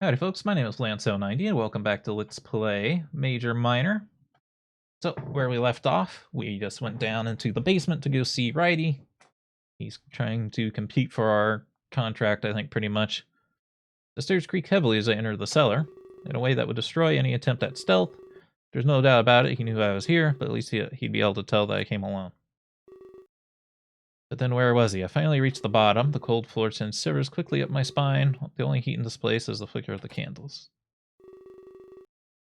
Howdy folks, my name is Lance Elliott and welcome back to Let's Play Major Minor. So, where we left off, we just went down into the basement to go see Howdy. He's trying to compete for our contract, I think, pretty much. The stairs creak heavily as I enter the cellar, in a way that would destroy any attempt at stealth. There's no doubt about it, he knew I was here, but at least he'd be able to tell that I came alone. But then where was he? I finally reached the bottom. The cold floor sends shivers quickly up my spine. The only heat in this place is the flicker of the candles.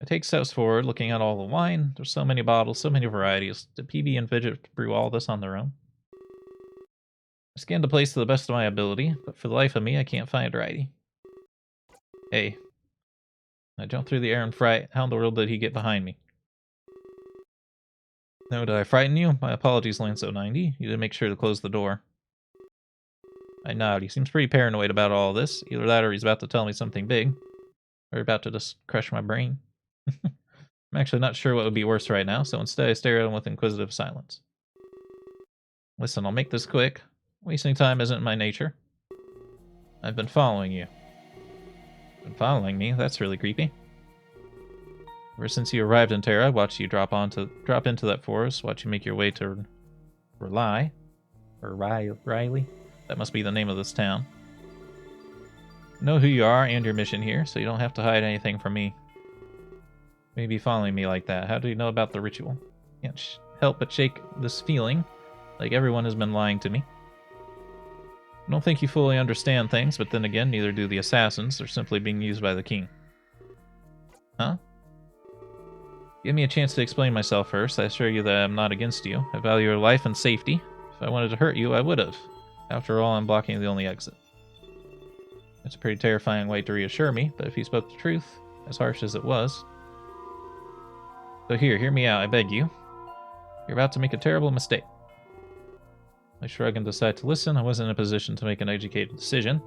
I take steps forward, looking at all the wine. There's so many bottles, so many varieties. Did PB and Fidget brew all this on their own? I scan the place to the best of my ability, but for the life of me, I can't find Howdy. Hey. I jump through the air in fright. How in the world did he get behind me? No, did I frighten you? My apologies, Lanso90. You did make sure to close the door. I nod. He seems pretty paranoid about all this. Either that or he's about to tell me something big. Or about to just crush my brain. I'm actually not sure what would be worse right now, so instead I stare at him with inquisitive silence. Listen, I'll make this quick. Wasting time isn't my nature. I've been following you. Been following me? That's really creepy. Ever since you arrived in Terra, I watched you drop into that forest, watch you make your way to Riley. That must be the name of this town. I know who you are and your mission here, so you don't have to hide anything from me. Maybe following me like that. How do you know about the ritual? Can't help but shake this feeling, like everyone has been lying to me. I don't think you fully understand things, but then again, neither do the assassins. They're simply being used by the king. Huh? Give me a chance to explain myself first. I assure you that I'm not against you. I value your life and safety. If I wanted to hurt you, I would have. After all, I'm blocking the only exit. It's a pretty terrifying way to reassure me, but if you spoke the truth, as harsh as it was... So hear me out, I beg you. You're about to make a terrible mistake. I shrug and decide to listen. I wasn't in a position to make an educated decision.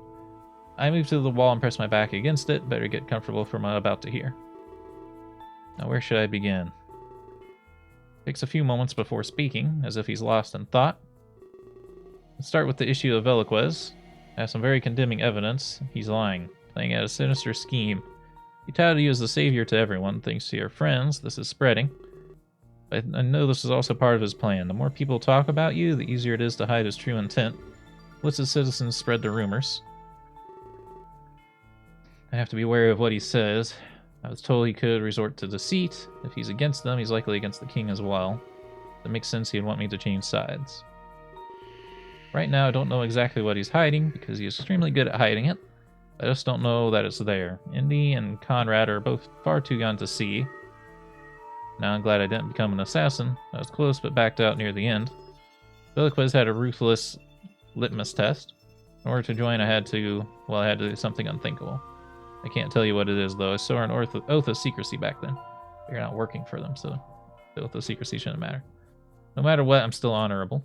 I move to the wall and press my back against it. Better get comfortable for what I'm about to hear. Now where should I begin? Takes a few moments before speaking, as if he's lost in thought. Let's start with the issue of Veloquez. I have some very condemning evidence. He's lying, playing out a sinister scheme. He touted you as the savior to everyone, thanks to your friends. This is spreading. But I know this is also part of his plan. The more people talk about you, the easier it is to hide his true intent. Lets his citizens spread the rumors. I have to be wary of what he says. I was told he could resort to deceit. If he's against them, he's likely against the king as well. That makes sense he'd want me to change sides. Right now, I don't know exactly what he's hiding, because he's extremely good at hiding it. I just don't know that it's there. Indy and Conrad are both far too young to see. Now I'm glad I didn't become an assassin. I was close, but backed out near the end. Veloquez had a ruthless litmus test. In order to join, I had to do something unthinkable. I can't tell you what it is, though. I swore an oath of secrecy back then. You're not working for them, so the oath of secrecy shouldn't matter. No matter what, I'm still honorable.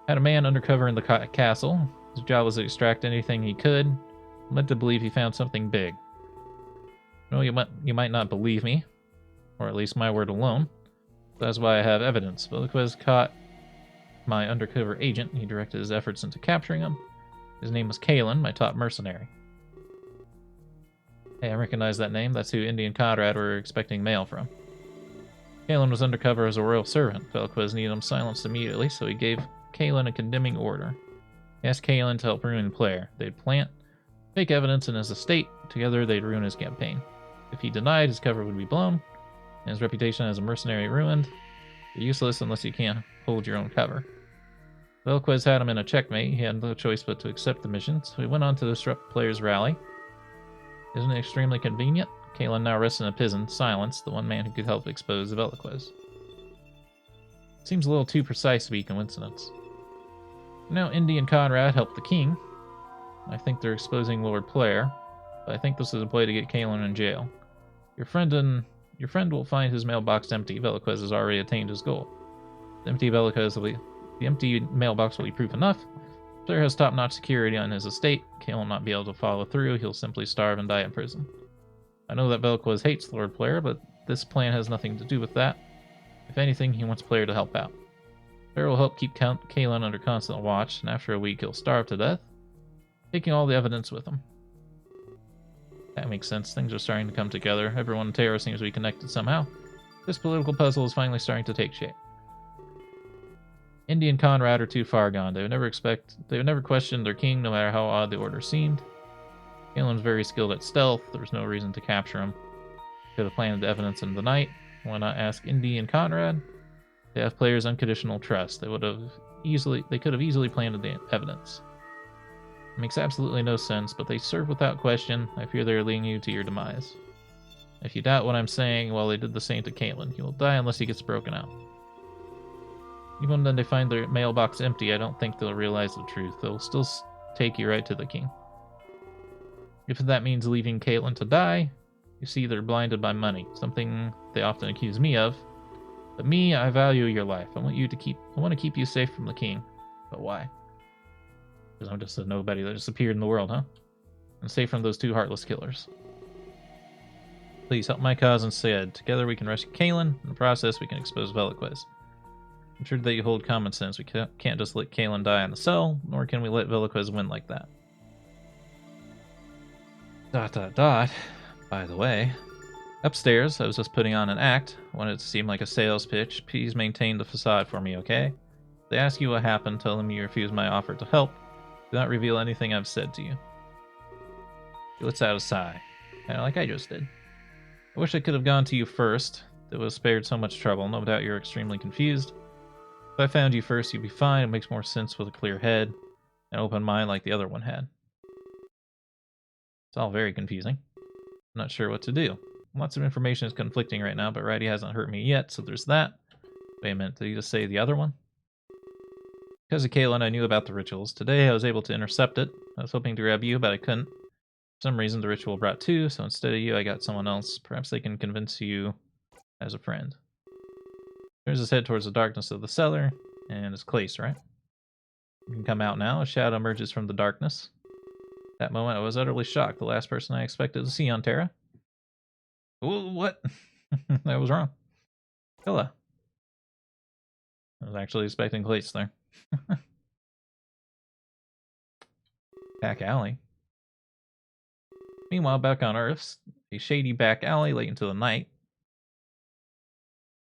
Had a man undercover in the castle. His job was to extract anything he could. I'm led to believe he found something big. No, you might not believe me, or at least my word alone. That's why I have evidence. Veloquez caught my undercover agent. He directed his efforts into capturing him. His name was Kalen, my top mercenary. Hey, I recognize that name. That's who Indy and Conrad were expecting mail from. Kalen was undercover as a royal servant. Veloquez needed him silenced immediately, so he gave Kalen a condemning order. He asked Kalen to help ruin Claire. They'd plant fake evidence in his estate. Together, they'd ruin his campaign. If he denied, his cover would be blown, and his reputation as a mercenary ruined. You're useless unless you can't hold your own cover. Veloquez had him in a checkmate. He had no choice but to accept the mission, so he went on to disrupt the players' rally. Isn't it extremely convenient? Kalen now rests in a prison, silenced, the one man who could help expose Veloquez. Seems a little too precise to be coincidence. Now Indy and Conrad helped the king. I think they're exposing Lord Player, but I think this is a play to get Kalen in jail. Your friend will find his mailbox empty. Veloquez has already attained his goal. The empty mailbox will be proof enough. Player has top-notch security on his estate. Kalen will not be able to follow through. He'll simply starve and die in prison. I know that Veloquez hates Lord Player, but this plan has nothing to do with that. If anything, he wants Player to help out. Player will help keep Kalen under constant watch, and after a week he'll starve to death, taking all the evidence with him. That makes sense. Things are starting to come together. Everyone in Terra seems to be connected somehow. This political puzzle is finally starting to take shape. Indy and Conrad are too far gone. They would never questioned their king, no matter how odd the order seemed. Kalen's very skilled at stealth. There was no reason to capture him. Could have planted the evidence in the night. Why not ask Indy and Conrad? They have players' unconditional trust. They could have easily planted the evidence. It makes absolutely no sense, but they serve without question. I fear they are leading you to your demise. If you doubt what I'm saying, well, they did the same to Caitlin. He will die unless he gets broken out. Even when they find their mailbox empty, I don't think they'll realize the truth. They'll still take you right to the king. If that means leaving Caitlin to die, you see they're blinded by money, something they often accuse me of. But me, I value your life. I want to keep you safe from the king. But why? Because I'm just a nobody that just appeared in the world, huh? And safe from those two heartless killers. Please help my cause instead. Together we can rescue Caitlin. In the process, we can expose Veloquez. I'm sure that you hold common sense. We can't just let Caitlin die in the cell, nor can we let Veloquez win like that. ... By the way, upstairs, I was just putting on an act. I wanted it to seem like a sales pitch. Please maintain the facade for me, okay? If they ask you what happened, tell them you refused my offer to help. Do not reveal anything I've said to you. He lets out a sigh, kind of like I just did. I wish I could have gone to you first. That would have spared so much trouble. No doubt you're extremely confused. If I found you first, you'd be fine. It makes more sense with a clear head and open mind like the other one had. It's all very confusing. I'm not sure what to do. Lots of information is conflicting right now, but Righty hasn't hurt me yet, so there's that. Wait a minute, did he just say the other one? Because of Caitlin, I knew about the rituals. Today, I was able to intercept it. I was hoping to grab you, but I couldn't. For some reason, the ritual brought two, so instead of you, I got someone else. Perhaps they can convince you as a friend. Turns his head towards the darkness of the cellar, and it's Clace, right? You can come out now. A shadow emerges from the darkness. At that moment, I was utterly shocked. The last person I expected to see on Terra. Ooh, what? I was wrong. Hello. I was actually expecting Clace there. Back alley. Meanwhile, back on Earth, a shady back alley late into the night.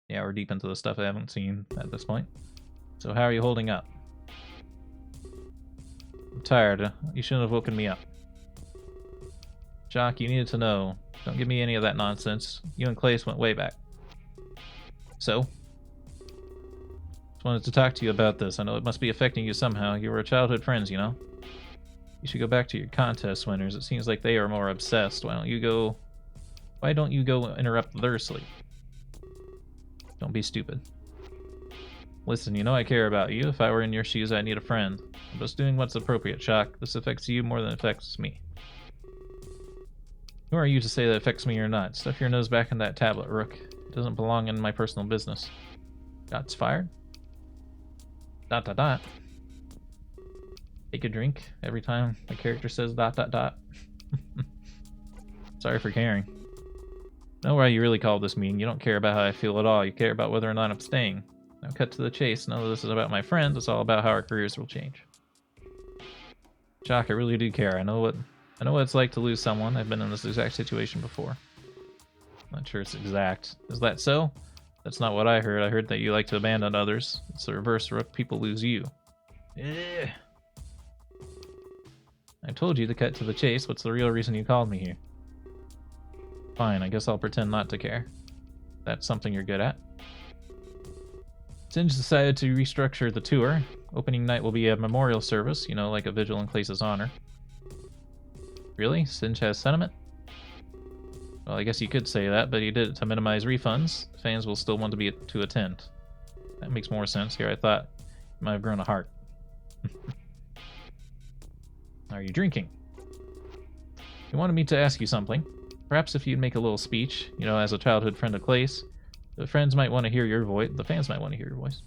Yeah, we're deep into the stuff I haven't seen at this point. So how are you holding up? I'm tired. You shouldn't have woken me up. Jock, you needed to know. Don't give me any of that nonsense. You and Clace went way back. So? Just wanted to talk to you about this. I know it must be affecting you somehow. You were childhood friends, you know? You should go back to your contest winners. It seems like they are more obsessed. Why don't you go interrupt their sleep? Don't be stupid. Listen, you know I care about you. If I were in your shoes, I'd need a friend. I'm just doing what's appropriate, Shock. This affects you more than it affects me. Who are you to say that affects me or not? Stuff your nose back in that tablet, Rook. It doesn't belong in my personal business. Shots fired. ... Take a drink every time the character says ... Sorry for caring. Know why you really called this meeting. You don't care about how I feel at all. You care about whether or not I'm staying. Now cut to the chase. None of this is about my friends. It's all about how our careers will change. Shock, I really do care. I know what it's like to lose someone. I've been in this exact situation before. Not sure it's exact. Is that so? That's not what I heard. I heard that you like to abandon others. It's the reverse, Rook. People lose you. Ugh. I told you to cut to the chase. What's the real reason you called me here? Fine, I guess I'll pretend not to care. That's something you're good at. Singe decided to restructure the tour. Opening night will be a memorial service, you know, like a vigil in Clace's honor. Really? Singe has sentiment? Well, I guess you could say that, but he did it to minimize refunds. Fans will still want to attend. That makes more sense here. I thought you might have grown a heart. Are you drinking? He wanted me to ask you something. Perhaps if you'd make a little speech, you know, as a childhood friend of Clace, the friends might want to hear your voice. The fans might want to hear your voice.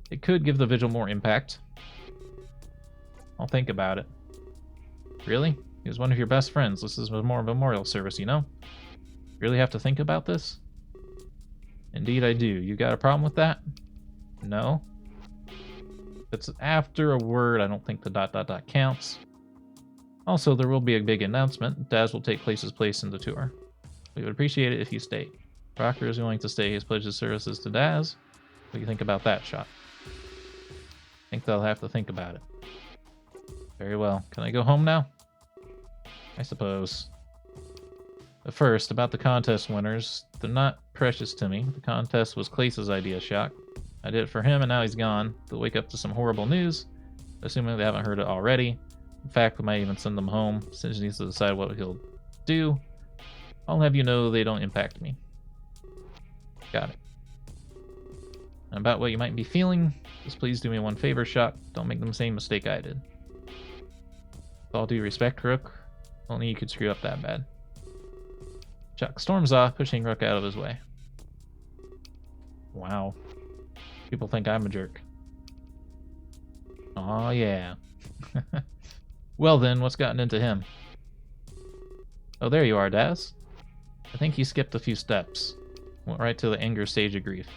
It could give the vigil more impact. I'll think about it. Really? He was one of your best friends. This is more of a memorial service, you know? Really have to think about this? Indeed I do. You got a problem with that? No? If it's after a word, I don't think the ... counts. Also, there will be a big announcement. Daz will take Clace's place in the tour. We would appreciate it if you stayed. Rocker is willing to stay. He's pledged his services to Daz. What do you think about that, Shot? I think they'll have to think about it. Very well. Can I go home now? I suppose. But first, about the contest winners. They're not precious to me. The contest was Clace's idea, Shock. I did it for him, and now he's gone. They'll wake up to some horrible news, assuming they haven't heard it already. In fact, we might even send them home, since he needs to decide what he'll do. I'll have you know they don't impact me. Got it. And about what you might be feeling, just please do me one favor, Shock. Don't make the same mistake I did. With all due respect, Rook, only you could screw up that bad. Shock storms off, pushing Rook out of his way. Wow. People think I'm a jerk. Aw, yeah. Well then, what's gotten into him? Oh, there you are, Daz. I think he skipped a few steps. Went right to the anger stage of grief.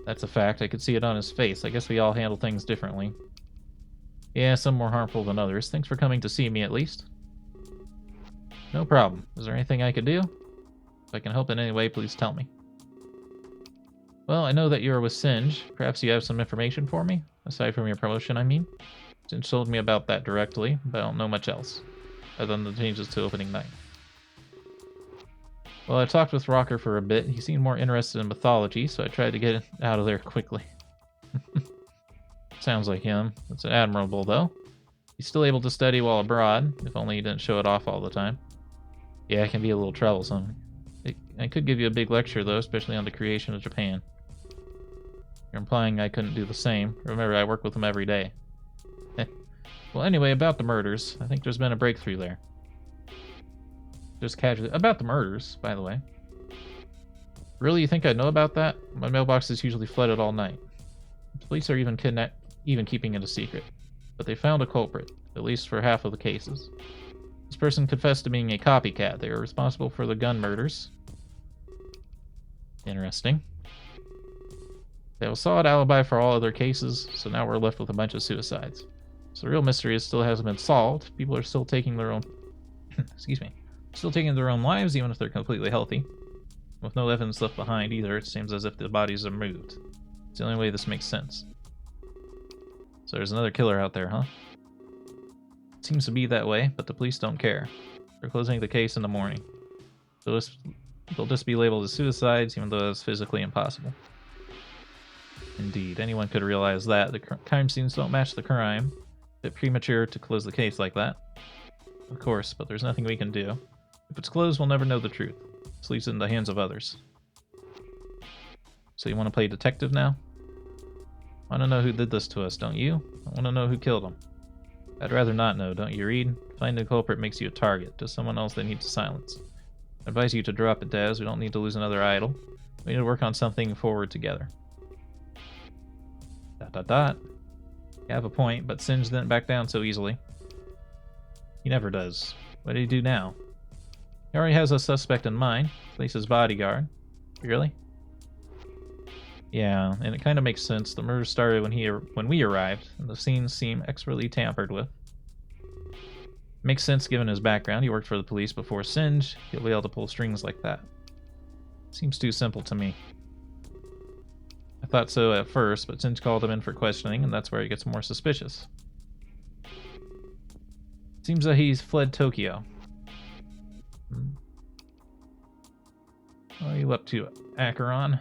That's a fact. I could see it on his face. I guess we all handle things differently. Yeah, some more harmful than others. Thanks for coming to see me, at least. No problem. Is there anything I could do? If I can help in any way, please tell me. Well, I know that you're with Singe. Perhaps you have some information for me? Aside from your promotion, I mean. Singe told me about that directly, but I don't know much else. Other than the changes to opening night. Well, I talked with Rocker for a bit. He seemed more interested in mythology, so I tried to get out of there quickly. Sounds like him. It's admirable, though. He's still able to study while abroad, if only he didn't show it off all the time. Yeah, it can be a little troublesome. I could give you a big lecture, though, especially on the creation of Japan. You're implying I couldn't do the same. Remember, I work with him every day. Well, anyway, about the murders. I think there's been a breakthrough there. Just casually. About the murders, by the way. Really, you think I know about that? My mailbox is usually flooded all night. The police are even keeping it a secret. But they found a culprit, at least for half of the cases. This person confessed to being a copycat. They were responsible for the gun murders. Interesting. They have a solid alibi for all other cases, so now we're left with a bunch of suicides. So the real mystery is still hasn't been solved. People are still taking their own... excuse me. Still taking their own lives, even if they're completely healthy. With no evidence left behind either, it seems as if the bodies are moved. It's the only way this makes sense. So there's another killer out there, huh? It seems to be that way, but the police don't care. They're closing the case in the morning. So they'll just be labeled as suicides, even though it's physically impossible. Indeed, anyone could realize that. The crime scenes don't match the crime. A bit premature to close the case like that. Of course, but there's nothing we can do. If it's closed, we'll never know the truth. This leaves it in the hands of others. So you want to play detective now? I want to know who did this to us, don't you? I want to know who killed him. I'd rather not know, don't you, Reed? Finding the culprit makes you a target. To someone else they need to silence. I advise you to drop it, Daz. We don't need to lose another idol. We need to work on something forward together. ... You have a point, but Singe didn't back down so easily. He never does. What did he do now? He already has a suspect in mind. Clace's bodyguard. Really? Yeah, and it kind of makes sense. The murder started when we arrived, and the scenes seem expertly tampered with. Makes sense given his background. He worked for the police before Singe. He'll be able to pull strings like that. Seems too simple to me. I thought so at first, but Singe called him in for questioning, and that's where he gets more suspicious. Seems that he's fled Tokyo. What are you up to, Acheron?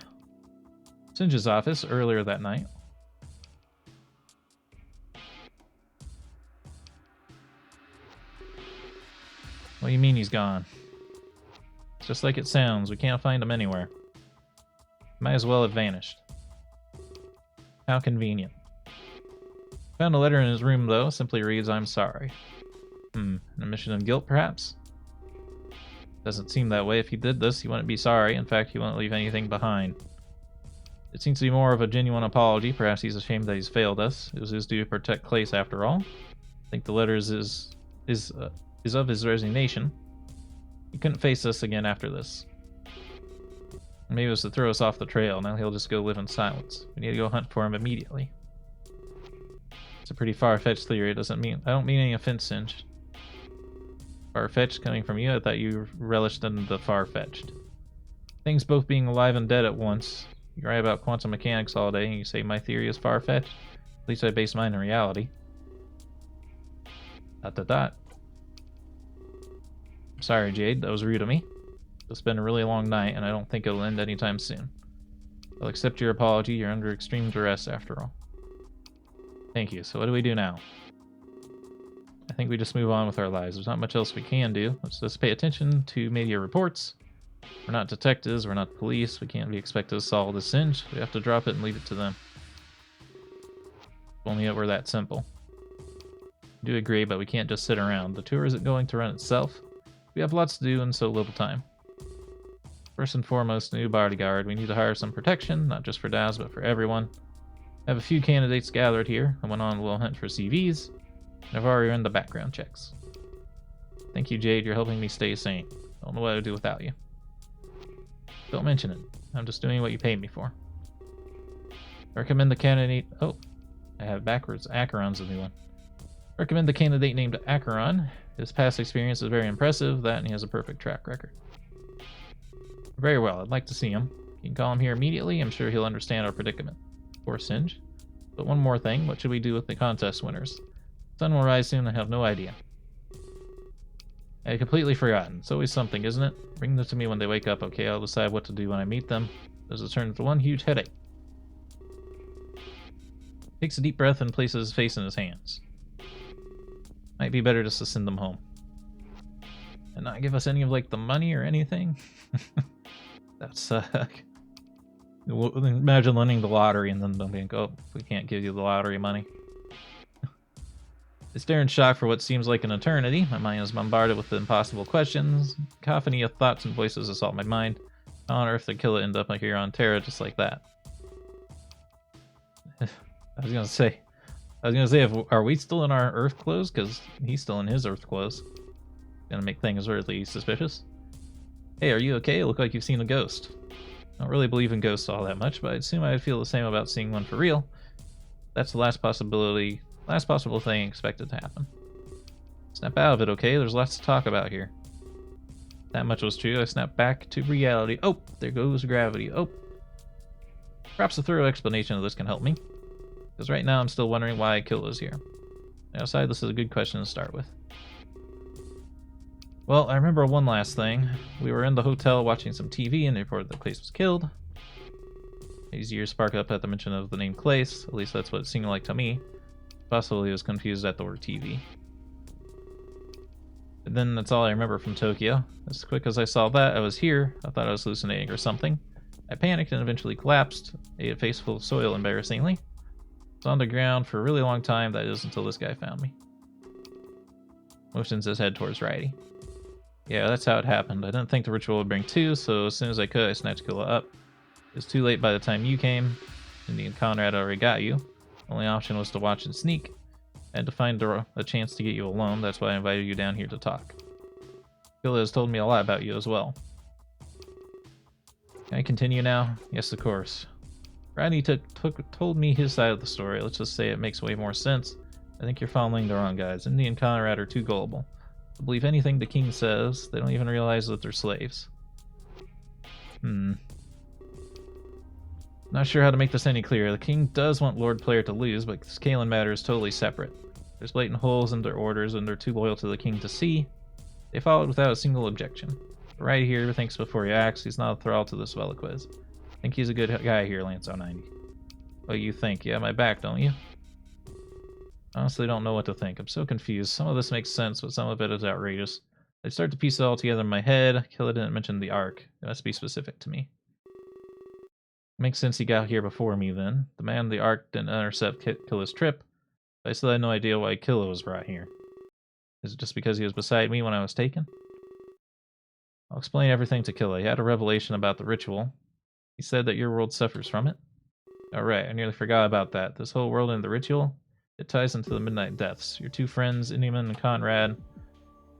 Singe's office earlier that night. What do you mean he's gone? It's just like it sounds. We can't find him anywhere. Might as well have vanished. How convenient. Found a letter in his room, though. Simply reads, "I'm sorry." An admission of guilt, perhaps? Doesn't seem that way. If he did this, he wouldn't be sorry. In fact, he wouldn't leave anything behind. It seems to be more of a genuine apology. Perhaps he's ashamed that he's failed us. It was his duty to protect Clace after all. I think the letter is of his resignation. He couldn't face us again after this. Maybe it was to throw us off the trail. Now he'll just go live in silence. We need to go hunt for him immediately. It's a pretty far-fetched theory. It doesn't mean... I don't mean any offense, Singe. Far-fetched coming from you? I thought you relished in the far-fetched. Things both being alive and dead at once. You write about quantum mechanics all day and you say my theory is far-fetched? At least I base mine on reality. ... I'm sorry, Jade. That was rude of me. It's been a really long night and I don't think it'll end anytime soon. I'll accept your apology. You're under extreme duress after all. Thank you. So what do we do now? I think we just move on with our lives. There's not much else we can do. Let's just pay attention to media reports. We're not detectives. We're not police. We can't be expected to solve this Singe. We have to drop it and leave it to them. If only it were that simple. I do agree, but we can't just sit around. The tour isn't going to run itself. We have lots to do in so little time. First and foremost, new bodyguard. We need to hire some protection, not just for Daz, but for everyone. I have a few candidates gathered here. I went on a little hunt for CVs, and I've already run the background checks. Thank you, Jade. You're helping me stay sane. I don't know what I'd do without you. Don't mention it. I'm just doing what you paid me for. Recommend the candidate... Oh, I have backwards. Acheron's a new one. Recommend the candidate named Acheron. His past experience is very impressive, that and he has a perfect track record. Very well, I'd like to see him. You can call him here immediately. I'm sure he'll understand our predicament. Poor Singe. But one more thing, what should we do with the contest winners? Sun will rise soon, I have no idea. I had completely forgotten. It's always something, isn't it? Bring them to me when they wake up, okay? I'll decide what to do when I meet them. Does it turn into one huge headache? Takes a deep breath and places his face in his hands. Might be better just to send them home. And not give us any of, like, the money or anything? That suck. Imagine winning the lottery and then them being, oh, we can't give you the lottery money. I stare in shock for what seems like an eternity. My mind is bombarded with the impossible questions. Cacophony of thoughts and voices assault my mind. How on earth did Killa end up here on Terra just like that? I was gonna say, are we still in our Earth clothes? Because he's still in his Earth clothes. Gonna make things really suspicious. Hey, are you okay? You look like you've seen a ghost. I don't really believe in ghosts all that much, but I'd assume I'd feel the same about seeing one for real. That's the last possible thing expected to happen. Snap out of it, okay? There's lots to talk about here. That much was true. I snapped back to reality. Oh, there goes gravity. Oh. Perhaps a thorough explanation of this can help me. Because right now I'm still wondering why Killa's here. Outside, this is a good question to start with. Well, I remember one last thing. We were in the hotel watching some TV and they reported that Clace was killed. His ears spark up at the mention of the name Clace. At least that's what it seemed like to me. Possibly he was confused at the word TV. And then that's all I remember from Tokyo. As quick as I saw that, I was here. I thought I was hallucinating or something. I panicked and eventually collapsed. Ate a face full of soil, embarrassingly. I was on the ground for a really long time, that is, until this guy found me. Motions his head towards Righty. Yeah, that's how it happened. I didn't think the ritual would bring two, so as soon as I could, I snatched Killa up. It was too late by the time you came. Indy and Conrad already got you. Only option was to watch and sneak. I had to find a chance to get you alone, that's why I invited you down here to talk. Killa has told me a lot about you as well. Can I continue now? Yes, of course. Rodney told me his side of the story. Let's just say it makes way more sense. I think you're following the wrong guys. Indy and Conrad are too gullible. To believe anything the king says. They don't even realize that they're slaves. Not sure how to make this any clearer. The king does want Lord Player to lose, but this Kalen matter is totally separate. There's blatant holes in their orders, and they're too loyal to the king to see. They followed without a single objection. But right here, thinks before he acts. He's not a thrall to this Veloquiz. I think he's a good guy here, Lance 090. What you think? You have my back, don't you? Honestly, don't know what to think. I'm so confused. Some of this makes sense, but some of it is outrageous. I start to piece it all together in my head. Killa didn't mention the Ark. It must be specific to me. Makes sense he got here before me, then. The man in the Ark didn't intercept Killa's trip. But I still had no idea why Killa was brought here. Is it just because he was beside me when I was taken? I'll explain everything to Killa. He had a revelation about the ritual. He said that your world suffers from it. Alright, I nearly forgot about that. This whole world and the ritual, it ties into the Midnight Deaths. Your two friends, Indyman and Conrad,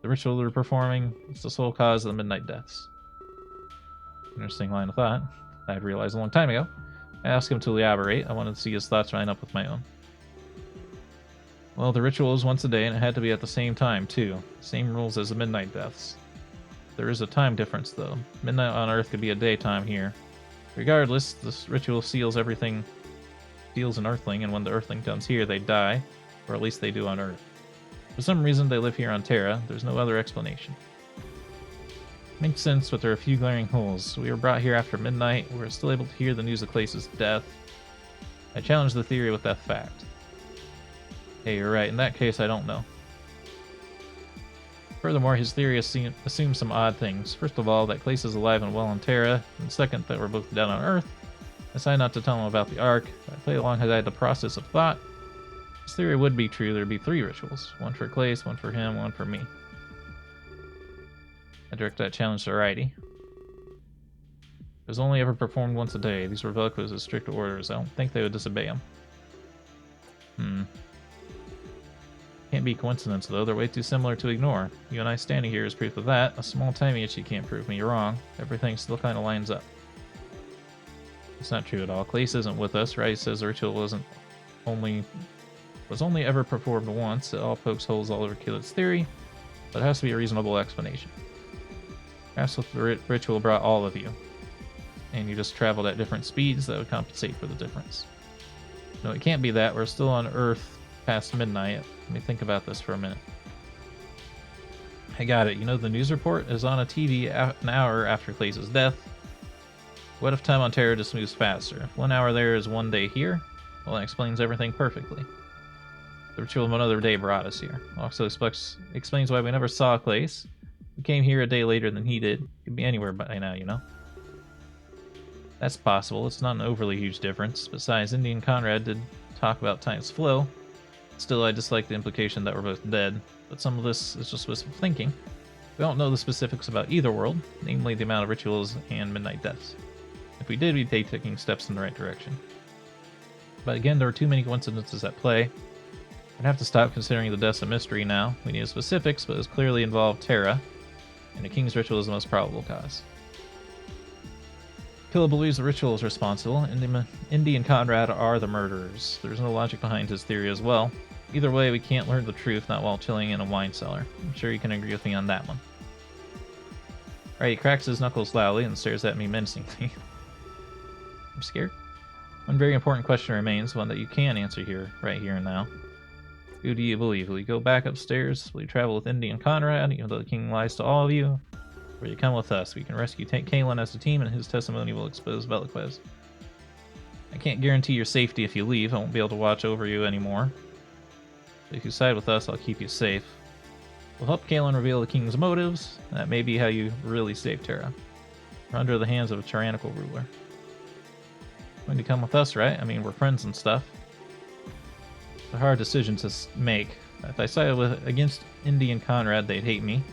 the ritual they're performing, it's the sole cause of the Midnight Deaths. Interesting line of thought. I'd realized a long time ago. I asked him to elaborate. I wanted to see his thoughts line up with my own. Well, the ritual is once a day, and it had to be at the same time, too. Same rules as the midnight deaths. There is a time difference, though. Midnight on Earth could be a daytime here. Regardless, this ritual seals everything, seals an Earthling, and when the Earthling comes here, they die, or at least they do on Earth. For some reason, they live here on Terra. There's no other explanation. Makes sense, but there are a few glaring holes. We were brought here after midnight. We were still able to hear the news of Clace's death. I challenge the theory with that fact. Hey, you're right. In that case, I don't know. Furthermore, his theory assumes some odd things. First of all, that Clace is alive and well on Terra, and second, that we're both dead on Earth. I decided not to tell him about the Ark. I played along as I had the process of thought. This theory would be true. There'd be 3 rituals. One for Clace, one for him, one for me. I direct that challenge to Howdy. It was only ever performed once a day. These were Velcro's strict orders. I don't think they would disobey them. Can't be coincidence, though. They're way too similar to ignore. You and I standing here is proof of that. A small time itch, you can't prove me wrong. Everything still kind of lines up. It's not true at all. Clace isn't with us. Howdy says the ritual was only ever performed once. It all pokes holes all over Keelan's theory, but it has to be a reasonable explanation. Perhaps if the ritual brought all of you, and you just traveled at different speeds, that would compensate for the difference. No, it can't be that. We're still on Earth past midnight. Let me think about this for a minute. I got it. You know, the news report is on a TV an hour after Clace's death. What if time on Terra just moves faster? If 1 hour there is 1 day here, well, that explains everything perfectly. The ritual of another day brought us here. Also explains why we never saw Clace. We came here a day later than he did. Could be anywhere by now, you know. That's possible. It's not an overly huge difference. Besides, Indy and Conrad did talk about time's flow. Still, I dislike the implication that we're both dead, but some of this is just wishful thinking. We don't know the specifics about either world, namely the amount of rituals and midnight deaths. If we did, we'd be taking steps in the right direction. But again, there are too many coincidences at play. I'd have to stop considering the deaths a mystery now. We need specifics, but it's clearly involved Terra, and the King's ritual is the most probable cause. Killa believes the ritual is responsible. Indy and Conrad are the murderers. There's no logic behind his theory as well. Either way, we can't learn the truth, not while chilling in a wine cellar. I'm sure you can agree with me on that one. Alright, he cracks his knuckles loudly and stares at me menacingly. I'm scared. One very important question remains, one that you can answer here, right here and now. Who do you believe? Will you go back upstairs? Will you travel with Indy and Conrad, even though the king lies to all of you? Or will you come with us? We can rescue Kalen as a team, and his testimony will expose Velquez. I can't guarantee your safety if you leave. I won't be able to watch over you anymore. But if you side with us, I'll keep you safe. We'll help Kalen reveal the king's motives. That may be how you really save Terra. We're under the hands of a tyrannical ruler. Going to come with us, right? I mean, we're friends and stuff. It's a hard decision to make. If I sided against Indy and Conrad, they'd hate me.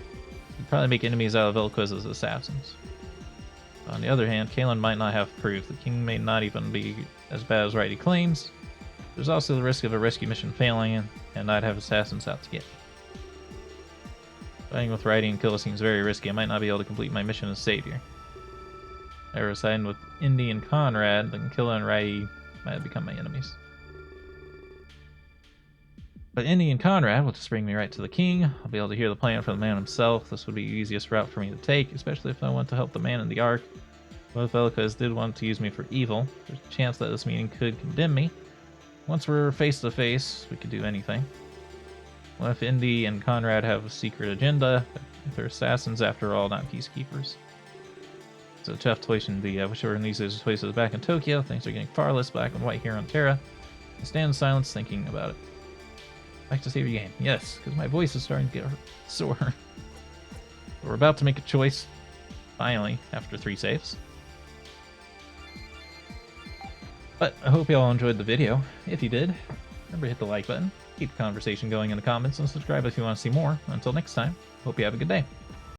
They'd probably make enemies out of Velquez's assassins. On the other hand, Kalen might not have proof. The king may not even be as bad as Howdy claims. There's also the risk of a rescue mission failing, and I'd have assassins out to get me. Fighting with Howdy and Killa seems very risky. I might not be able to complete my mission as savior. If I were siding with Indy and Conrad, then Killa and Howdy might have become my enemies. But Indy and Conrad will just bring me right to the king. I'll be able to hear the plan from the man himself. This would be the easiest route for me to take, especially if I want to help the man in the Ark. What if Velquez did want to use me for evil? There's a chance that this meeting could condemn me. Once we're face to face, we could do anything. What if Indy and Conrad have a secret agenda? If they're assassins after all, not peacekeepers. It's a tough choice indeed. I wish I were in these places back in Tokyo. Things are getting far less black and white here on Terra. I stand in silence thinking about it. Back to save your game. Yes, because my voice is starting to get sore. We're about to make a choice, finally, after 3 saves. But I hope you all enjoyed the video. If you did, remember to hit the like button, keep the conversation going in the comments, and subscribe if you want to see more. Until next time, hope you have a good day.